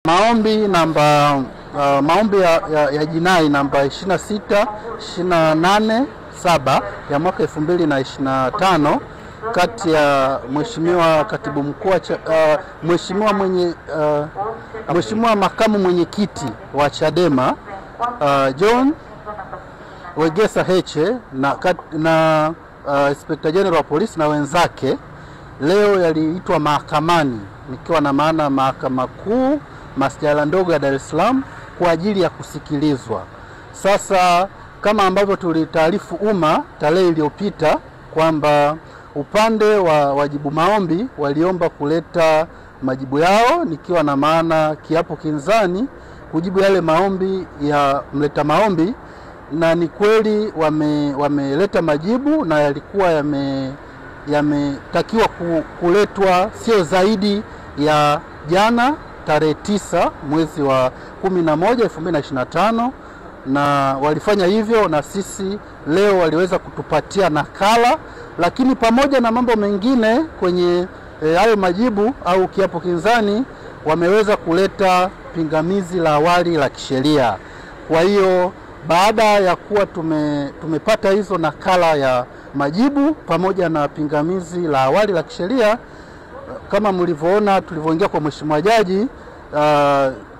Maombi ya jinai namba 26287 ya mwaka 2025 kati ya Mheshimiwa Katibu Mkuu Mheshimiwa Makamu Mwenyekiti wa Chadema John Wegesa Heche na Inspector General wa Polisi na wenzake leo yaliitwa mahakamani, nikiwa na maana Mahakama Kuu Masjala ndogo ya Dar es Salaam kwa ajili ya kusikilizwa. Sasa kama ambavyo tulitaarifu umma tarehe iliyopita kwamba upande wa wajibu maombi waliomba kuleta majibu yao, nikiwa na maana kiapo kinzani kujibu yale maombi ya mleta maombi, na ni kweli wameleta majibu na yalikuwa yametakiwa kuletwa sio zaidi ya jana tarehe 9 mwezi wa 11 2025, na walifanya hivyo, na sisi leo waliweza kutupatia nakala. Lakini pamoja na mambo mengine kwenye hayo majibu au kiapo kinzani, wameweza kuleta pingamizi la awali la kisheria. Kwa hiyo baada ya kuwa tumepata hizo nakala ya majibu pamoja na pingamizi la awali la kisheria, kama mlivyoona tulivyoingia kwa Mheshimiwa Jaji,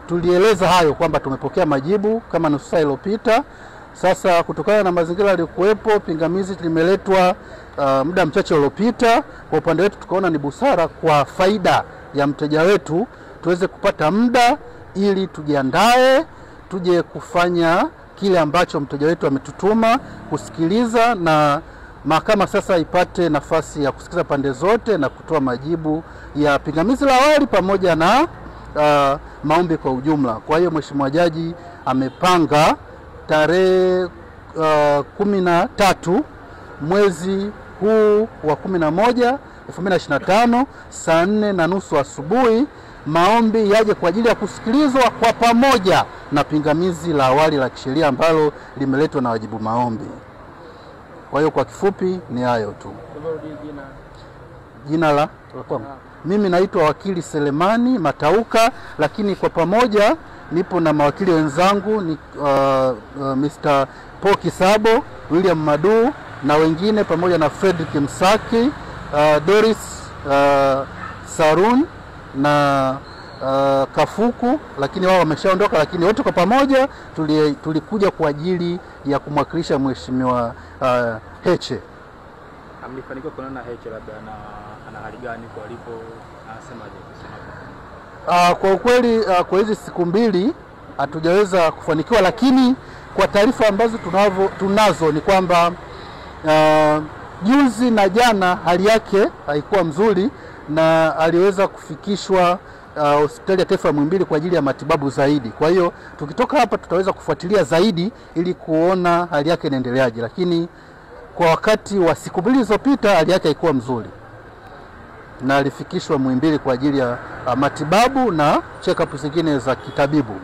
tulieleza hayo kwamba tumepokea majibu kama nusu saa iliyopita. Sasa kutokana na mazingira yaliyokuwepo, pingamizi limeletwa muda mchache uliopita. Kwa upande wetu tukaona ni busara kwa faida ya mteja wetu tuweze kupata muda ili tujiandae tuje kufanya kile ambacho mteja wetu ametutuma kusikiliza, na mahakama sasa ipate nafasi ya kusikiliza pande zote na kutoa majibu ya pingamizi la awali pamoja na maombi kwa ujumla. Kwa hiyo Mheshimiwa Jaji amepanga tarehe 13 mwezi huu wa 11 2025 saa 4:30 asubuhi maombi yaje kwa ajili ya kusikilizwa kwa pamoja na pingamizi la awali la kisheria ambalo limeletwa na wajibu maombi. Kwa hiyo kwa kifupi ni hayo tu. Jina la mimi naitwa Wakili Selemani Matauka, lakini kwa pamoja nipo na mawakili wenzangu ni Mr. Paul Kisabo, William Madu na wengine, pamoja na Fredrick Msaki, Doris Sarun na Kafuku, lakini wao wameshaondoka, lakini wote kwa pamoja tulikuja kwa ajili ya kumwakilisha Mheshimiwa Heche. Amefanikiwa kuona Heche labda ana hali gani kwa alipo, anasemaje kusema? Kwa ukweli kwa hizi siku mbili hatujaweza kufanikiwa, lakini kwa taarifa ambazo tunazo ni kwamba juzi na jana hali yake haikuwa mzuri na aliweza kufikishwa hospitali ya taifa Muhimbili kwa ajili ya matibabu zaidi. Kwa hiyo tukitoka hapa tutaweza kufuatilia zaidi ili kuona hali yake inaendeleaje, lakini kwa wakati wa siku mbili zilizopita hali yake haikuwa mzuri na alifikishwa Muhimbili kwa ajili ya matibabu na check-up zingine za kitabibu.